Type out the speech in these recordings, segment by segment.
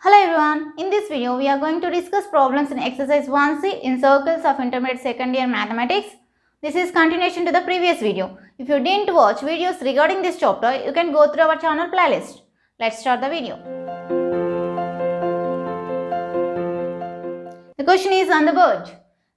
Hello everyone, in this video we are going to discuss problems in exercise 1C in circles of intermediate second year mathematics. This is continuation to the previous video. If you didn't watch videos regarding this chapter, you can go through our channel playlist. Let's start the video. The question is on the board.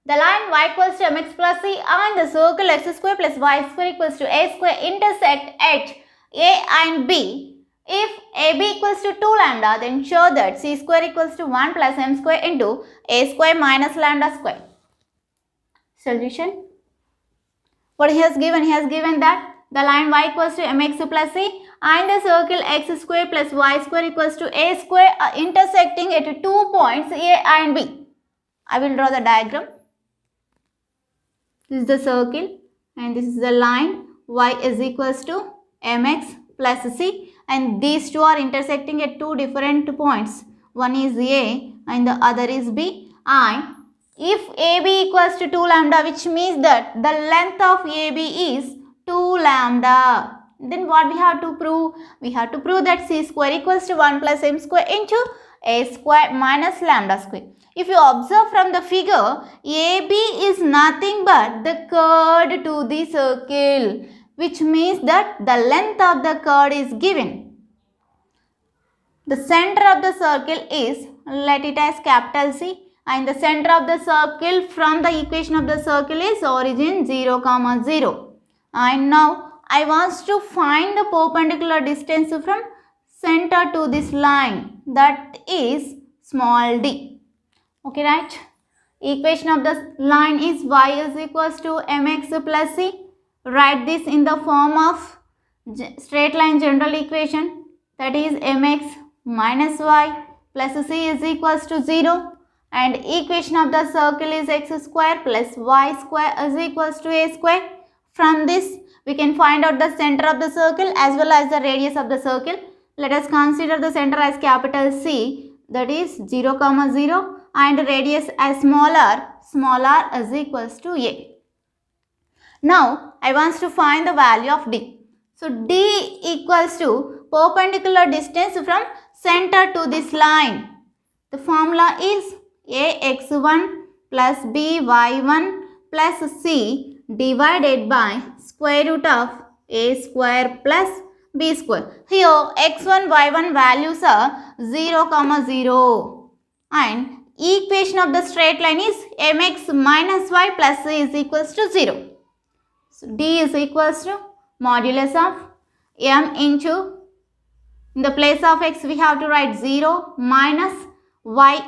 The line y equals to mx plus c and the circle x square plus y square equals to a square intersect at a and b. If AB equals to 2 lambda, then show that C square equals to 1 plus M square into A square minus lambda square. Solution. What he has given? He has given that the line y equals to mx plus c and the circle x square plus y square equals to A square are intersecting at 2 points A and B. I will draw the diagram. This is the circle and this is the line. Y is equals to mx plus c. And these two are intersecting at two different points. One is A and the other is B. And if AB equals to 2 lambda, which means that the length of AB is 2 lambda. Then what we have to prove? We have to prove that C square equals to 1 plus M square into A square minus lambda square. If you observe from the figure, AB is nothing but the chord to the circle, which means that the length of the chord is given. The center of the circle is, let it as capital C, and the center of the circle from the equation of the circle is origin 0, 0. And now I want to find the perpendicular distance from center to this line, that is small d. Okay, right? Equation of the line is y is equals to mx plus c. Write this in the form of straight line general equation, that is mx minus y plus c is equals to 0, and equation of the circle is x square plus y square is equals to a square. From this we can find out the center of the circle as well as the radius of the circle. Let us consider the center as capital C, that is 0, 0, and radius as small r is equals to a. Now I want to find the value of d. So d equals to perpendicular distance from center to this line. The formula is ax1 plus by1 plus c divided by square root of a square plus b square. Here x1, y1 values are 0, 0, and equation of the straight line is mx minus y plus c is equals to 0. So d is equals to modulus of m into, in the place of x we have to write 0 minus y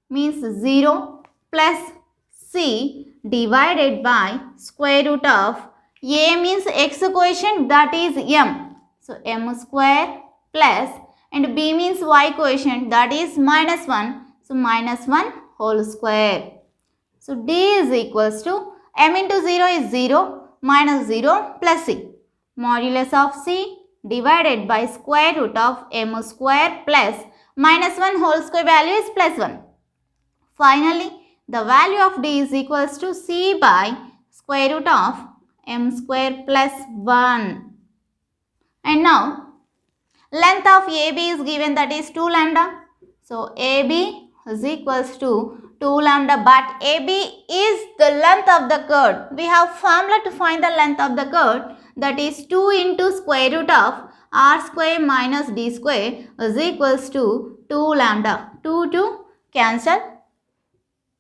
means 0 plus c divided by square root of a means x quotient, that is m. So m square plus, and b means y quotient, that is minus 1. So minus 1 whole square. So d is equals to m into 0 is 0 minus 0 plus c. Modulus of c divided by square root of m square plus minus 1 whole square value is plus 1. Finally, the value of d is equals to c by square root of m square plus 1. And now, length of AB is given, that is 2 lambda. So, AB is equals to 2 lambda, but AB is the length of the chord. We have formula to find the length of the chord, that is 2 into square root of r square minus d square is equals to 2 lambda. 2 to cancel.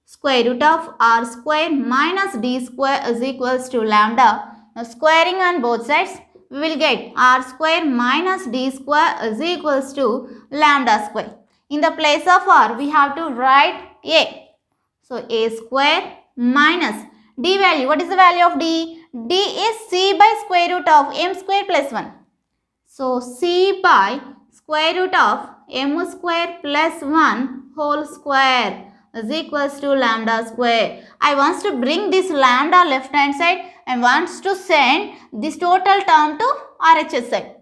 Square root of r square minus d square is equals to lambda. Now squaring on both sides, we will get r square minus d square is equals to lambda square. In the place of r, we have to write a. So a square minus d value. What is the value of d? D is c by square root of m square plus 1. So c by square root of m square plus 1 whole square is equals to lambda square. I want to bring this lambda left hand side and wants to send this total term to RHS side.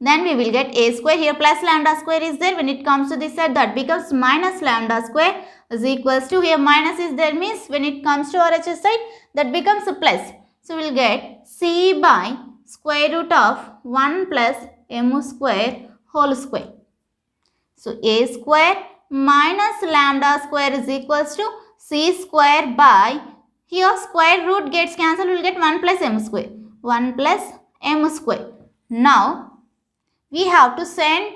Then we will get a square, here plus lambda square is there. When it comes to this side, that becomes minus lambda square is equals to, here minus is there, means when it comes to RHS side, that becomes a plus. So we will get c by square root of 1 plus m square whole square. So a square minus lambda square is equals to c square by, here square root gets cancelled, we will get 1 plus m square. 1 plus m square. Now we have to send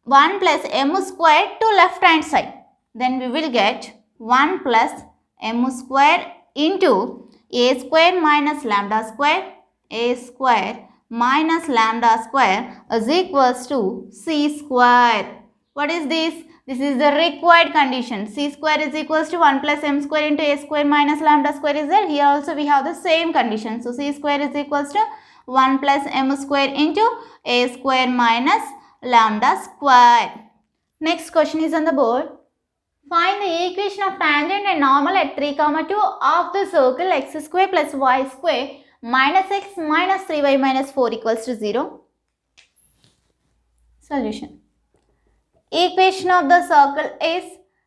1 plus m square to left hand side. Then we will get 1 plus m square into a square minus lambda square. A square minus lambda square is equals to c square. What is this? This is the required condition. C square is equals to 1 plus m square into a square minus lambda square is there. Here also we have the same condition. So c square is equals to 1 plus m square into a square minus lambda square. Next question is on the board. Find the equation of tangent and normal at 3, 2 of the circle x square plus y square minus x minus 3y minus 4 equals to 0. Solution. Equation of the circle is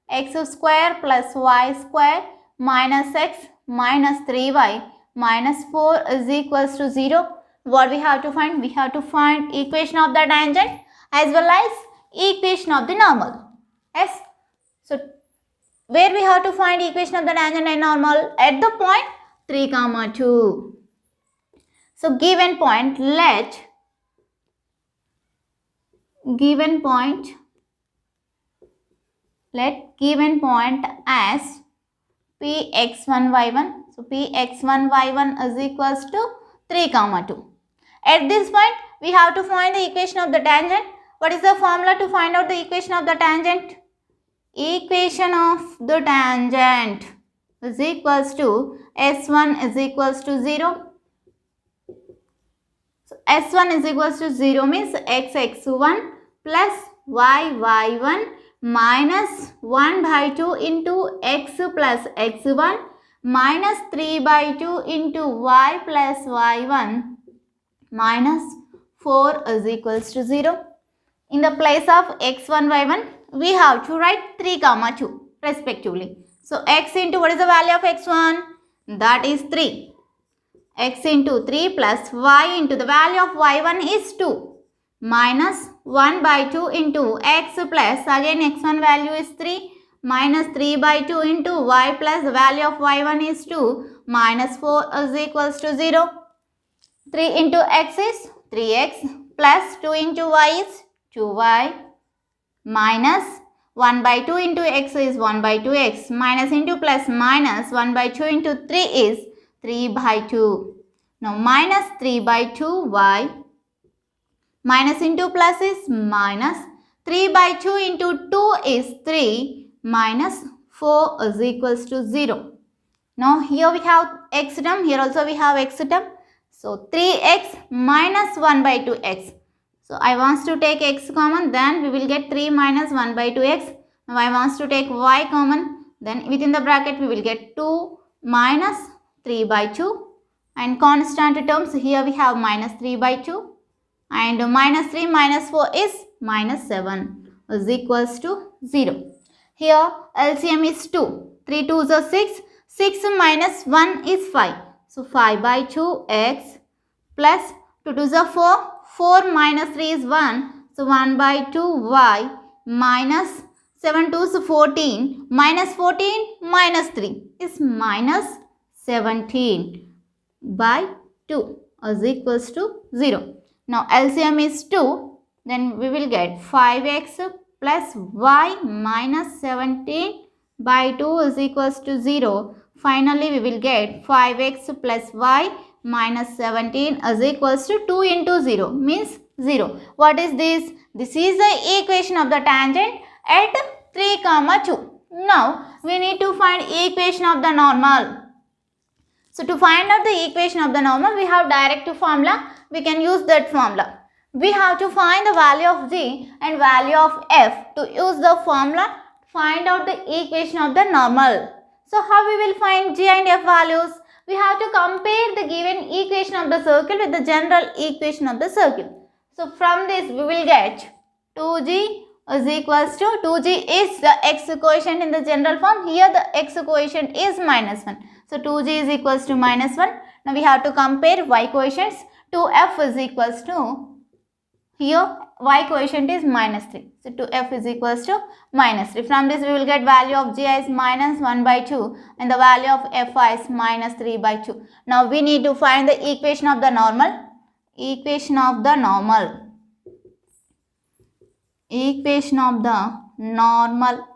x square plus y square minus x minus 3y minus 4 is equals to 0. What we have to find? We have to find equation of the tangent as well as equation of the normal. Yes. So, where we have to find equation of the tangent and normal? At the point 3, 2. So, given point, let given point as px1 y1. So, px1 y1 is equals to 3, 2. At this point, we have to find the equation of the tangent. What is the formula to find out the equation of the tangent? Equation of the tangent is equals to s1 is equals to 0. So, s1 is equals to 0 means x1 plus y1 minus 1 by 2 into x plus x1 minus 3 by 2 into y plus y1 minus 4 is equals to 0. In the place of x1, y1, we have to write 3, 2 respectively. So, x into what is the value of x1? That is 3. X into 3 plus y into the value of y1 is 2. Minus 1 by 2 into x plus, again x1 value is 3. Minus 3 by 2 into y plus the value of y1 is 2. Minus 4 is equals to 0. 3 into x is 3x plus 2 into y is 2y minus 1 by 2 into x is 1 by 2x minus into plus minus 1 by 2 into 3 is 3 by 2. Now minus 3 by 2y minus into plus is minus 3 by 2 into 2 is 3 minus 4 is equals to 0. Now here we have x term, here also we have x term. So 3x minus 1 by 2x. So I want to take x common, then we will get 3 minus 1 by 2x. Now I want to take y common, then within the bracket we will get 2 minus 3 by 2. And constant terms, here we have minus 3 by 2. And minus 3 minus 4 is minus 7 is equals to 0. Here LCM is 2. 3 2s are 6. 6 minus 1 is 5. So 5 by 2x plus 2 2s are 4. 4 minus 3 is 1. So 1 by 2y minus 7 2s 14. Minus 14 minus 3 is minus 17 by 2 is equals to 0. Now LCM is 2. Then we will get 5x plus y minus 17 by 2 is equals to 0. Finally, we will get 5x plus y minus 17 is equals to 2 into 0 means 0. What is this? This is the equation of the tangent at 3, 2. Now, we need to find equation of the normal. So, to find out the equation of the normal, we have direct formula. We can use that formula. We have to find the value of g and value of f. To use the formula, find out the equation of the normal. So, how we will find g and f values? We have to compare the given equation of the circle with the general equation of the circle. So, from this we will get 2g is equals to 2g is the x coefficient in the general form. Here the x coefficient is minus 1. So, 2g is equals to minus 1. Now, we have to compare y coefficients. 2f is equals to, here y coefficient is minus 3. So 2f is equals to minus 3. From this we will get value of gi is minus 1 by 2 and the value of fi is minus 3 by 2. Now we need to find the equation of the normal. Equation of the normal. Equation of the normal.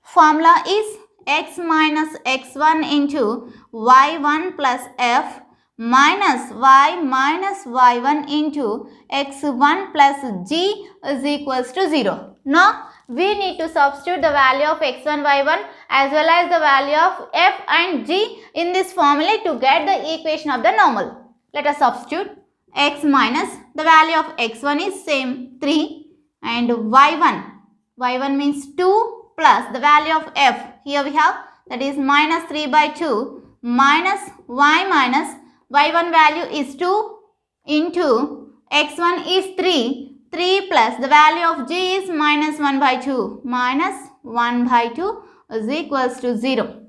Formula is x minus x1 into y1 plus f minus y minus y1 into x1 plus g is equals to 0. Now we need to substitute the value of x1, y1 as well as the value of f and g in this formula to get the equation of the normal. Let us substitute. X minus the value of x1 is same 3 and y1 means 2 plus the value of f. Here we have that is minus 3 by 2 minus y minus y1 value is 2 into x1 is 3 plus the value of g is minus 1 by 2 minus 1 by 2 is equals to 0.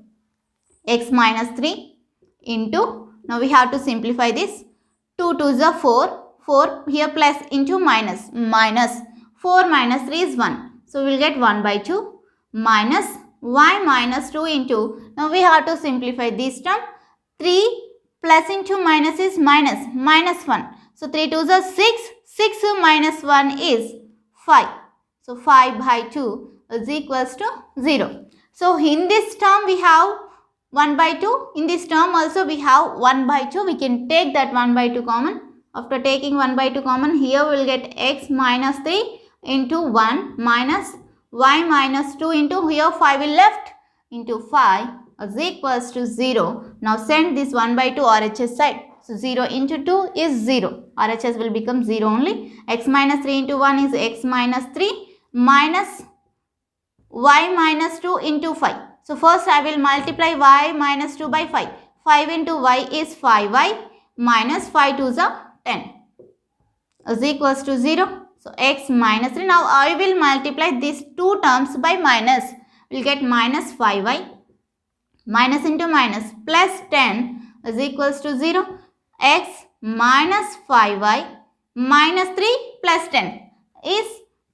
X minus 3 into, now we have to simplify this, 2 2s are 4 here plus into minus 4 minus 3 is 1. So we will get 1 by 2 minus y minus 2 into, now we have to simplify this term, 3 plus into minus is minus 1. So 3 2s are 6 minus 1 is 5. So 5 by 2 is equals to 0. So in this term we have 1 by 2. In this term also we have 1 by 2. We can take that 1 by 2 common. After taking 1 by 2 common, here we will get x minus 3 into 1 minus y minus 2 into, here 5 will left, into 5 is equals to 0. Now send this 1 by 2 RHS side. So 0 into 2 is 0. RHS will become 0 only. X minus 3 into 1 is x minus 3 minus y minus 2 into 5. So first I will multiply y minus 2 by 5. 5 into y is 5y minus 5 2s are 10 is equals to 0. So x minus 3. Now I will multiply these two terms by minus. We will get minus 5y minus into minus plus 10 is equals to 0. X minus 5y minus 3 plus 10 is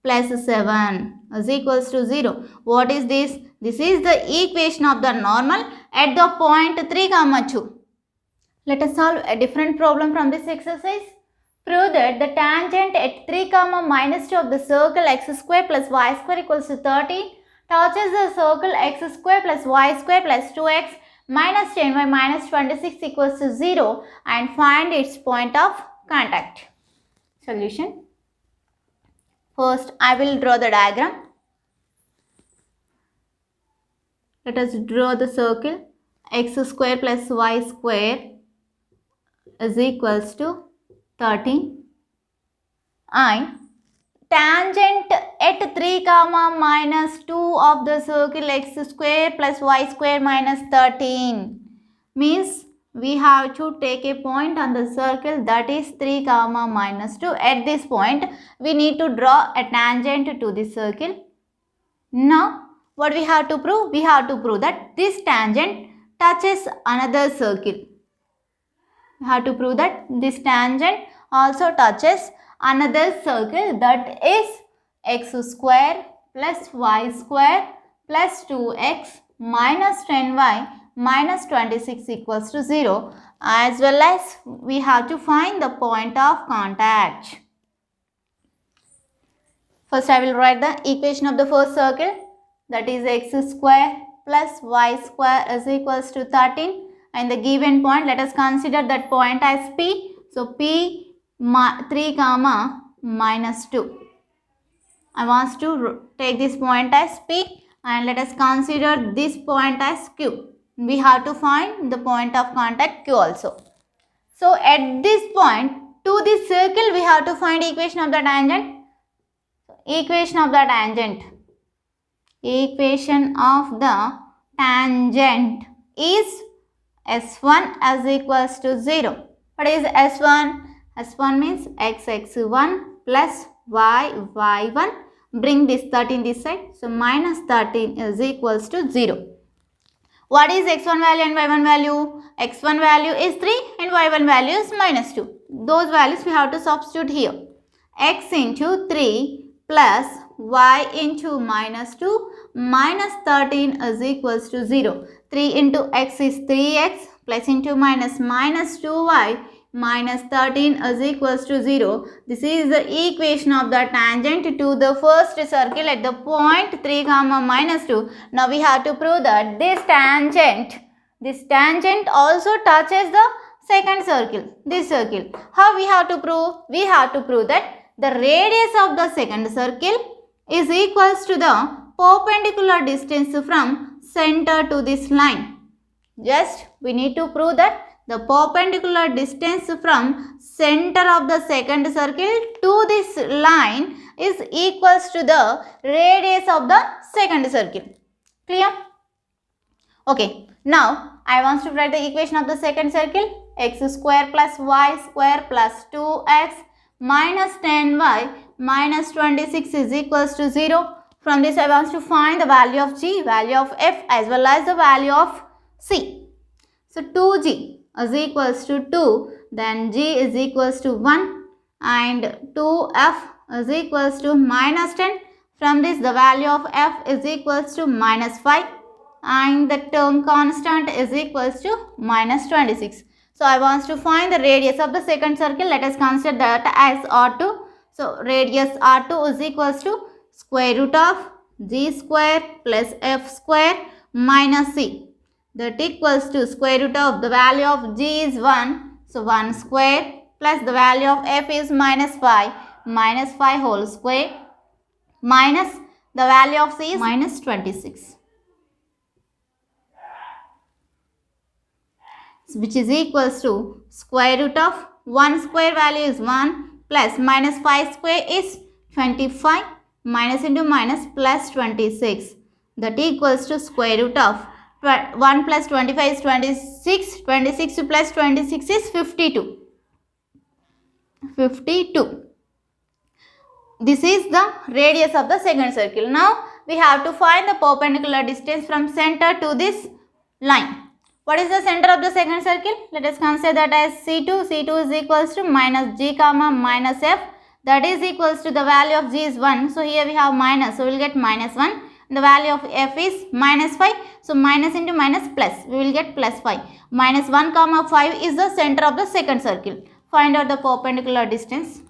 plus 7 is equals to 0. What is this? This is the equation of the normal at the point 3, 2. Let us solve a different problem from this exercise. Prove that the tangent at 3, minus 2 of the circle x square plus y square equals to 30 touches the circle x square plus y square plus 2x minus 10y minus 26 equals to 0 and find its point of contact. Solution. First, I will draw the diagram. Let us draw the circle. X square plus y square is equals to 13 and tangent at 3, minus 2 of the circle x square plus y square minus 13 means we have to take a point on the circle that is 3, minus 2. At this point, we need to draw a tangent to the circle. Now, what we have to prove? We have to prove that this tangent touches another circle. We have to prove that this tangent also touches another circle that is x square plus y square plus 2x minus 10y minus 26 equals to 0, as well as we have to find the point of contact. First I will write the equation of the first circle, that is x square plus y square is equals to 13 and the given point, let us consider that point as P. So P 3, minus 2. I want to take this point as P and let us consider this point as Q. We have to find the point of contact Q also. So at this point, to this circle we have to find equation of the tangent. Equation of the tangent. Equation of the tangent is S1 as equals to 0. What is S1? S1 means x1 plus y1. Bring this 13 this side. So minus 13 is equals to 0. What is x1 value and y1 value? X1 value is 3 and y1 value is minus 2. Those values we have to substitute here. x into 3 plus y into minus 2 minus 13 is equals to 0. 3 into x is 3x plus into minus minus 2y minus 13 is equals to 0. This is the equation of the tangent to the first circle at the point 3 comma minus 2. Now we have to prove that this tangent also touches the second circle, this circle. How we have to prove? We have to prove that the radius of the second circle is equals to the perpendicular distance from center to this line. Just we need to prove that the perpendicular distance from center of the second circle to this line is equals to the radius of the second circle. Clear? Okay. Now, I want to write the equation of the second circle. X square plus y square plus 2x minus 10y minus 26 is equals to 0. From this, I want to find the value of g, value of f as well as the value of c. So, 2g is equals to 2, then g is equals to 1 and 2f is equals to minus 10. From this, the value of f is equals to minus 5 and the term constant is equals to minus 26. So, I want to find the radius of the second circle. Let us consider that as R2. So, radius R2 is equals to square root of g square plus f square minus c. That equals to square root of the value of g is 1. So, 1 square plus the value of f is minus 5 whole square minus the value of c is minus 26. Which is equals to square root of 1 square value is 1 plus minus 5 square is 25 minus into minus plus 26. That equals to square root of 1 plus 25 is 26. 26 plus 26 is 52. 52. This is the radius of the second circle. Now, we have to find the perpendicular distance from center to this line. What is the center of the second circle? Let us consider that as C2. C2 is equals to minus g comma minus f. That is equals to the value of g is 1. So, here we have minus. So, we will get minus 1. The value of f is minus 5. So, minus into minus plus. We will get plus 5. Minus 1 comma 5 is the center of the second circle. Find out the perpendicular distance.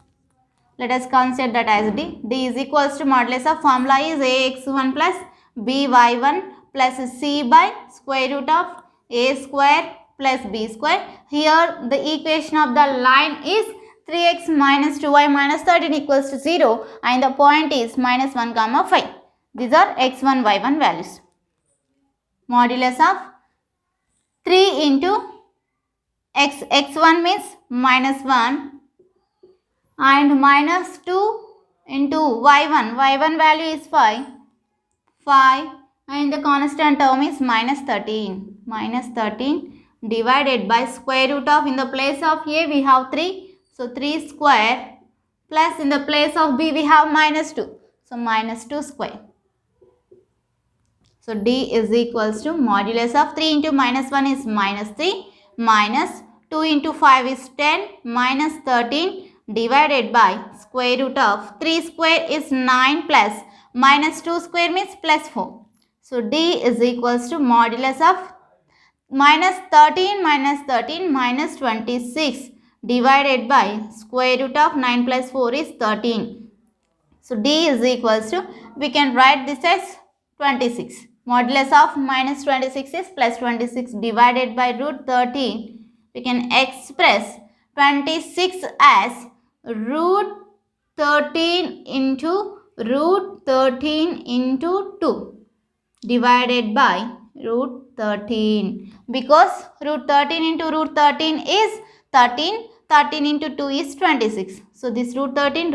Let us consider that as d. D is equals to modulus of formula is ax1 plus by1 plus c by square root of a square plus b square. Here the equation of the line is 3x minus 2y minus 13 equals to 0 and the point is minus 1 comma 5. These are x1 y1 values. Modulus of 3 into x1 means minus 1 and minus 2 into y1 value is 5 and the constant term is minus 13 divided by square root of, in the place of a we have 3, so 3 square plus in the place of b we have minus 2, so minus 2 square. So d is equals to modulus of 3 into minus 1 is minus 3 minus 2 into 5 is 10 minus 13 divided by square root of 3 square is 9 plus minus 2 square means plus 4. So d is equals to modulus of minus 13 minus 26 divided by square root of 9 plus 4 is 13. So d is equals to, we can write this as 26. Modulus of minus 26 is plus 26 divided by root 13. We can express 26 as root 13 into root 13 into 2 divided by root 13, because root 13 into root 13 is 13, 13 into 2 is 26. So this root 13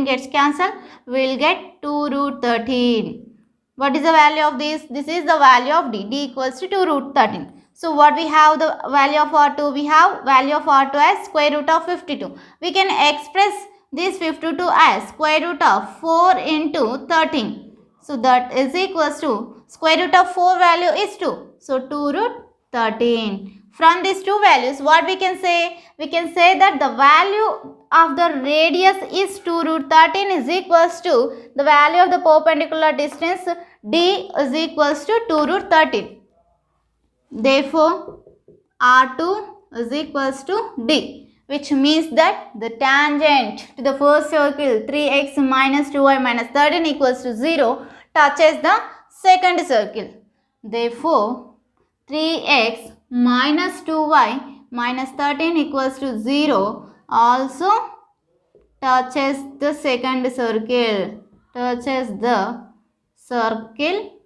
gets cancelled, we will get 2 root 13. What is the value of this? This is the value of d. D equals to 2 root 13. So what we have the value of R2? We have value of R2 as square root of 52. We can express this 52 as square root of 4 into 13. So that is equals to square root of 4 value is 2. So 2 root 13. From these two values, what we can say? We can say that the value of the radius is 2 root 13 is equals to the value of the perpendicular distance D is equals to 2 root 13. Therefore, R2 is equals to D, which means that the tangent to the first circle 3x minus 2y minus 13 equals to 0 touches the second circle. Therefore, 3x minus 2y minus 13 equals to 0 also touches the second circle. Touches the circle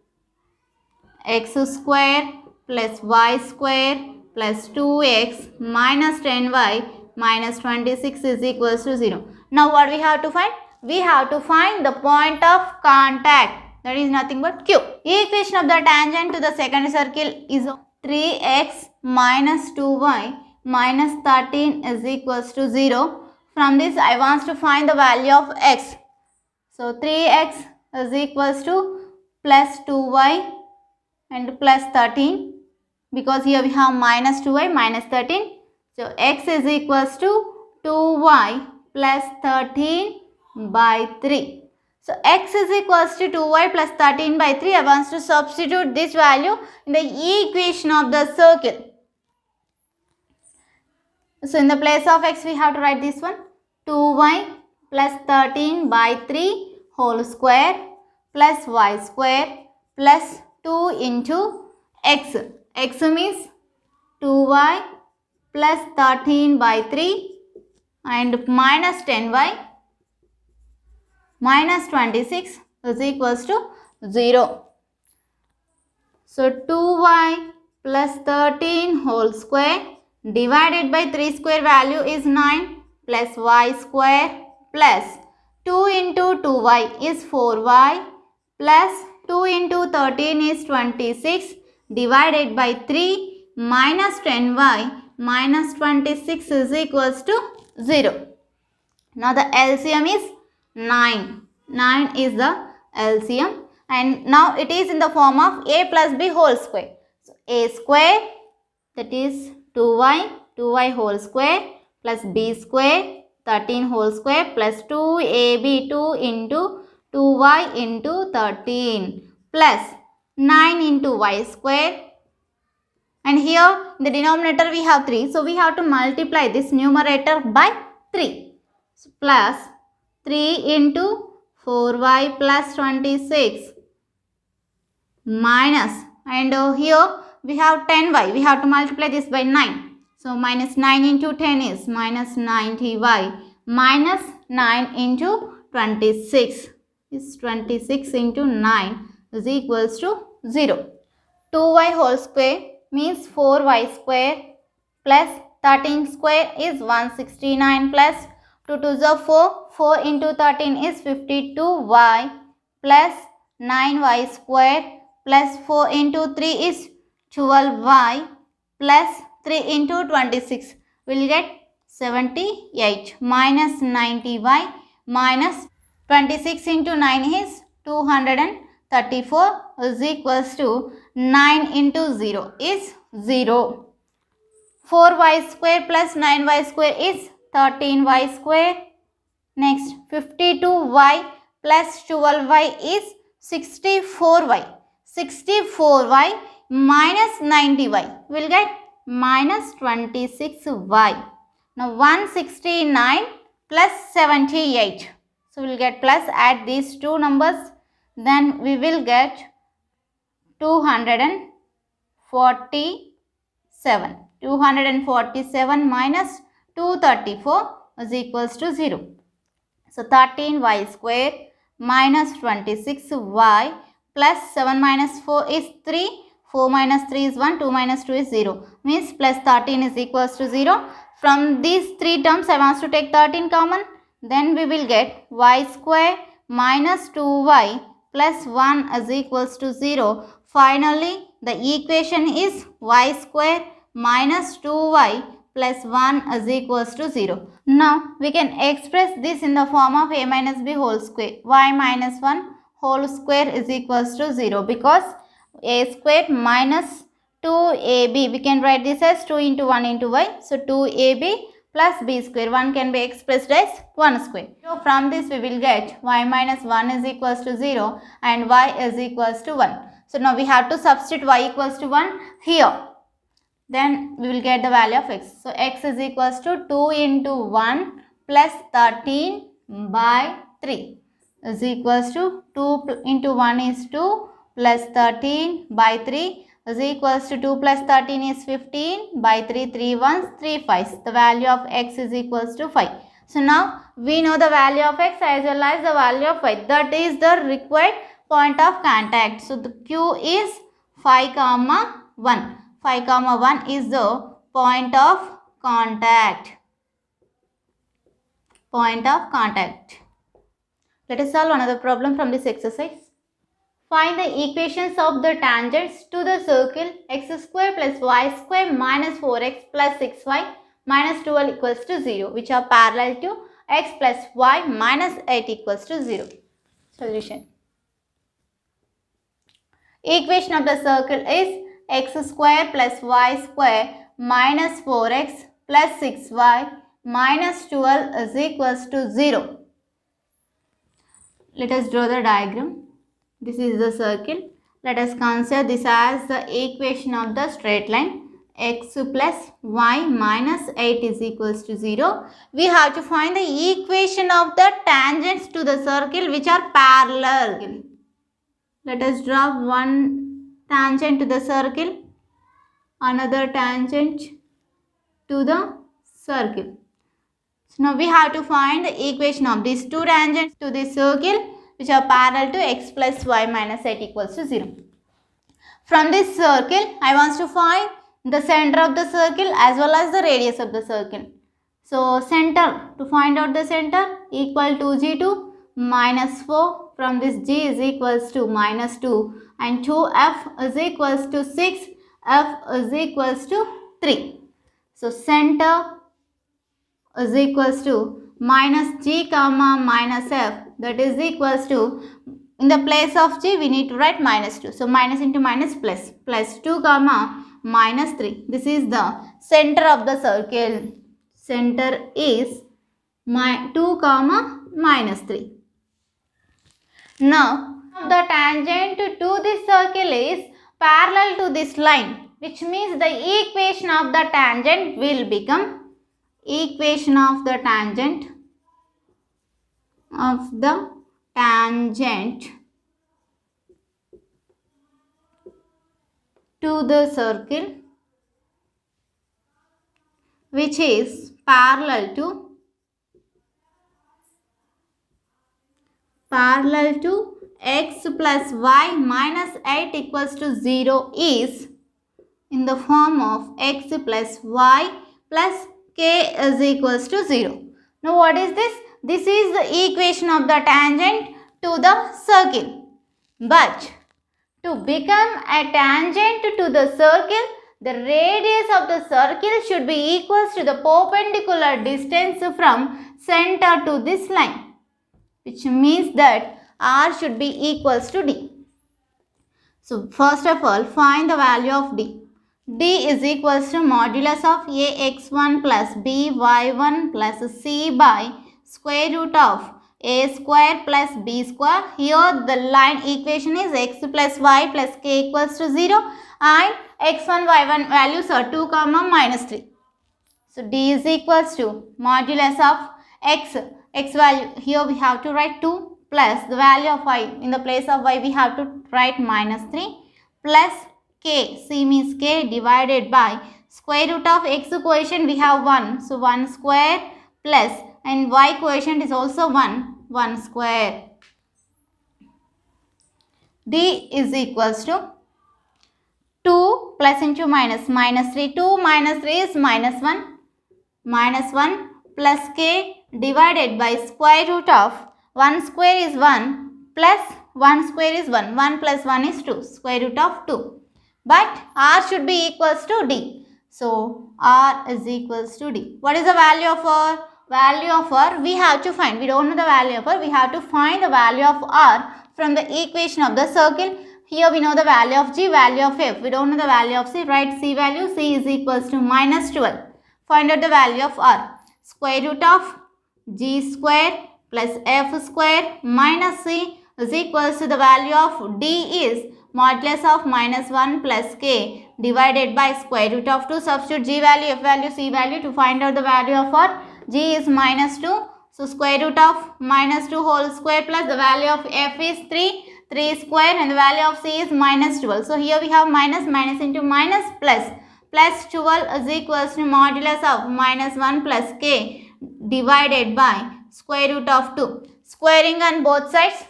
x square plus y square plus 2x minus 10y minus 26 is equals to 0. Now what we have to find? We have to find the point of contact, that is nothing but Q. Equation of the tangent to the second circle is 3x minus 2y minus 13 is equals to 0. From this I want to find the value of x. So 3x is equals to plus 2y and plus 13, because here we have minus 2y minus 13. So x is equals to 2y plus 13 by 3. So x is equals to 2y plus 13 by 3. I want to substitute this value in the equation of the circle. So in the place of x we have to write this one, 2y plus 13 by 3 whole square plus y square plus 2 into x. X means 2y plus 13 by 3 and minus 10y minus 26 is equals to 0. So 2y plus 13 whole square divided by 3 square value is 9 plus y square plus 2 into 2y is 4y plus 2 into 13 is 26 divided by 3 minus 10y minus 26 is equals to 0. Now the LCM is 9. 9 is the LCM, and now it is in the form of a plus b whole square. So a square, that is 2y whole square plus b square 13 whole square plus 2ab 2 into 2y into 13 plus 9 into y square, and here in the denominator we have 3, so we have to multiply this numerator by 3. So plus 3 into 4y plus 26 minus, and here we have 10y, we have to multiply this by 9. So minus 9 into 10 is minus 90y minus 9 into 26 is 26 into 9 is equals to 0. 2y whole square means 4y square plus 13 square is 169 plus 2 to the 4. 4 into 13 is 52y plus 9y square plus 4 into 3 is 12y plus 3 into 26 will get 78 minus 90y minus 26 into 9 is 234 is equals to 9 into 0 is 0. 4y square plus 9y square is 13y square. Next 52y plus 12y is 64y. 64y minus 90y will get minus 26y. Now 169 plus 78. So we will get plus, add these two numbers, then we will get 247. 247 minus 234 is equals to 0. So 13y square minus 26y plus 7 minus 4 is 3. 4 minus 3 is 1. 2 minus 2 is 0. Means plus 13 is equals to 0. From these three terms I want to take 13 common. Then we will get y square minus 2y plus 1 is equals to 0. Finally, the equation is y square minus 2y plus 1 is equals to 0. Now, we can express this in the form of a minus b whole square. Y minus 1 whole square is equals to 0, because a square minus 2ab, we can write this as 2 into 1 into y. So 2ab plus b square. 1 can be expressed as 1 square. So from this we will get y minus 1 is equals to 0 and y is equals to 1. So now we have to substitute y equals to 1 here. Then we will get the value of x. So x is equals to 2 into 1 plus 13 by 3 is equals to 2 into 1 is 2 plus 13 by 3 is equals to 2 plus 13 is 15 by 3, 3 ones, 3 fives. The value of x is equals to 5. So now we know the value of x as well as the value of y. That is the required point of contact. So the Q is 5 comma 1. 5 comma 1 is the point of contact. Point of contact. Let us solve another problem from this exercise. Find the equations of the tangents to the circle x square plus y square minus 4x plus 6y minus 12 equals to 0, which are parallel to x plus y minus 8 equals to 0. Solution. Equation of the circle is x square plus y square minus 4x plus 6y minus 12 is equals to 0. Let us draw the diagram. This is the circle. Let us consider this as the equation of the straight line. X plus y minus 8 is equals to 0. We have to find the equation of the tangents to the circle which are parallel. Let us draw one tangent to the circle, another tangent to the circle. So now we have to find the equation of these two tangents to this circle which are parallel to x plus y minus 8 equals to 0. From this circle, I want to find the center of the circle as well as the radius of the circle. So center, to find out the center, equal to g2 minus 4. From this g is equals to minus 2 and 2f is equals to 6, f is equals to 3. So center is equals to minus g comma minus f, that is equals to, in the place of g we need to write minus 2. So minus into minus plus, plus 2 comma minus 3. This is the center of the circle. Center is 2 comma minus 3. Now the tangent to this circle is parallel to this line, which means the equation of the tangent will become equation of the tangent to the circle which is parallel to x plus y minus 8 equals to 0 is in the form of x plus y plus k is equals to 0. Now what is this? This is the equation of the tangent to the circle. But to become a tangent to the circle, the radius of the circle should be equals to the perpendicular distance from center to this line, which means that r should be equals to d. So first of all, find the value of d. D is equals to modulus of ax1 plus by1 plus c by square root of a square plus b square. Here the line equation is x plus y plus k equals to 0 and x1 y1 values are 2 comma minus 3. So d is equals to modulus of x value, here we have to write 2 plus the value of y, in the place of y we have to write minus 3 plus k, c means k, divided by square root of x quotient we have 1, so 1 square plus, and y quotient is also 1 square. D is equals to 2 plus into minus, minus 3, 2 minus 3 is minus 1 plus k divided by square root of 1 square is 1 plus 1 square is 1 plus 1 is 2, square root of 2. But r should be equals to d. So r is equals to d. What is the value of r? Value of r we have to find. We don't know the value of r. We have to find the value of r from the equation of the circle. Here we know the value of g, value of f. We don't know the value of c. Write c value. C is equals to minus 12. Find out the value of r. square root of g square plus f square minus c is equals to the value of d is modulus of minus 1 plus k divided by square root of 2. Substitute g value, f value, c value to find out the value of our g is minus 2. So square root of minus 2 whole square plus the value of f is 3 square and the value of c is minus 12. So here we have minus into minus plus 12 is equals to modulus of minus 1 plus k divided by square root of 2. Squaring on both sides.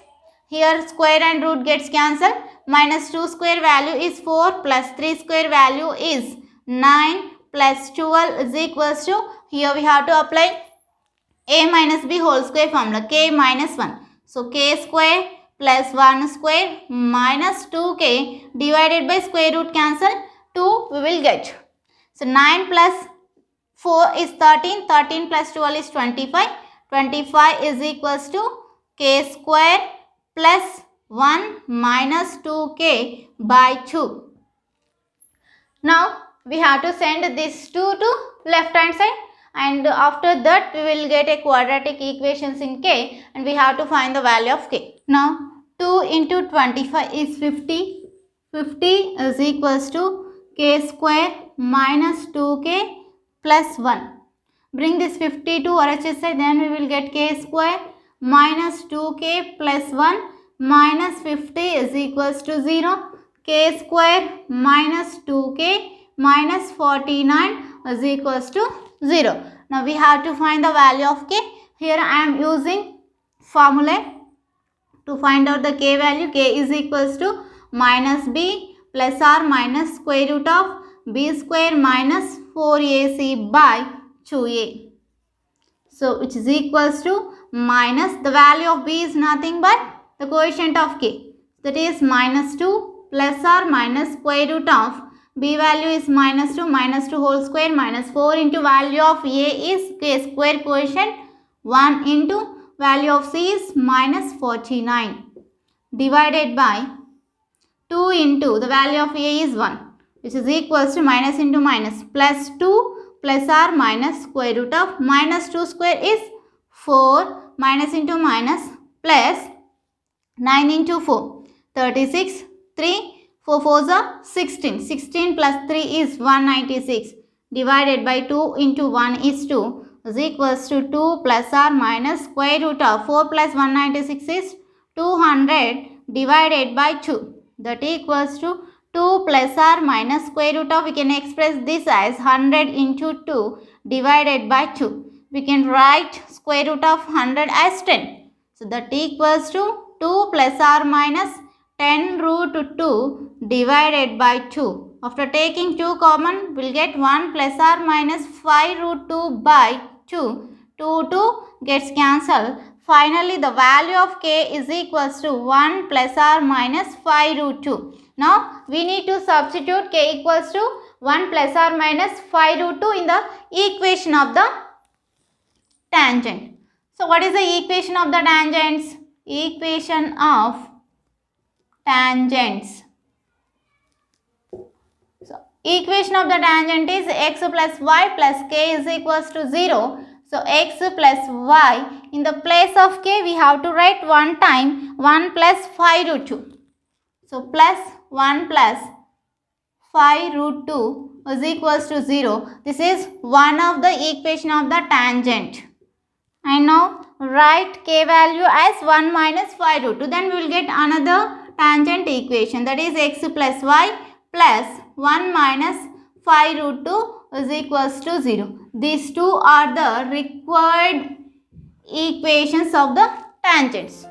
Here square and root gets cancelled. Minus 2 square value is 4 plus 3 square value is 9 plus 12 is equals to, here we have to apply a minus b whole square formula, k minus 1. So k square plus 1 square minus 2k divided by square root cancel 2 we will get. So 9 plus 4 is 13, 13 plus 12 is 25, 25 is equals to k square plus 1 minus 2k by 2. Now we have to send this 2 to left hand side, and after that we will get a quadratic equations in k and we have to find the value of k. Now 2 into 25 is 50. 50 is equals to k square minus 2k plus 1. Bring this 50 to RHS side, then we will get k square minus 2k plus 1 minus 50 is equals to 0. K square minus 2k minus 49 is equals to 0. Now we have to find the value of k. Here I am using formula to find out the k value. K is equals to minus b plus r minus square root of b square minus 4ac by 2a. So which is equals to minus the value of b is nothing but the coefficient of k, that is minus 2 plus or minus square root of b value is minus 2 whole square minus 4 into value of a is k square coefficient 1 into value of c is minus 49 divided by 2 into the value of a is 1, which is equals to minus into minus plus 2 plus or minus square root of minus 2 square is 4 minus into minus plus 9 into 4, 36, 3, 4 4s are 16. 16 plus 3 is 196 divided by 2 into 1 is 2 is equals to 2 plus or minus square root of 4 plus 196 is 200 divided by 2. That equals to 2 plus or minus square root of, we can express this as 100 into 2 divided by 2. We can write square root of 100 as 10. So that equals to 2 plus or minus 10 root 2 divided by 2. After taking 2 common, we will get 1 plus or minus 5 root 2 by 2. 2 gets cancelled. Finally, the value of k is equals to 1 plus or minus 5 root 2. Now, we need to substitute k equals to 1 plus or minus 5 root 2 in the equation of the tangent. So, what is the equation of the tangents? Equation of tangents. So, equation of the tangent is x plus y plus k is equals to 0. So, x plus y, in the place of k we have to write one time 1 plus 5 root 2. So, plus 1 plus 5 root 2 is equals to 0. This is one of the equation of the tangent. And now write k value as 1 minus 5 root 2. Then we will get another tangent equation, that is x plus y plus 1 minus 5 root 2 is equals to 0. These two are the required equations of the tangents.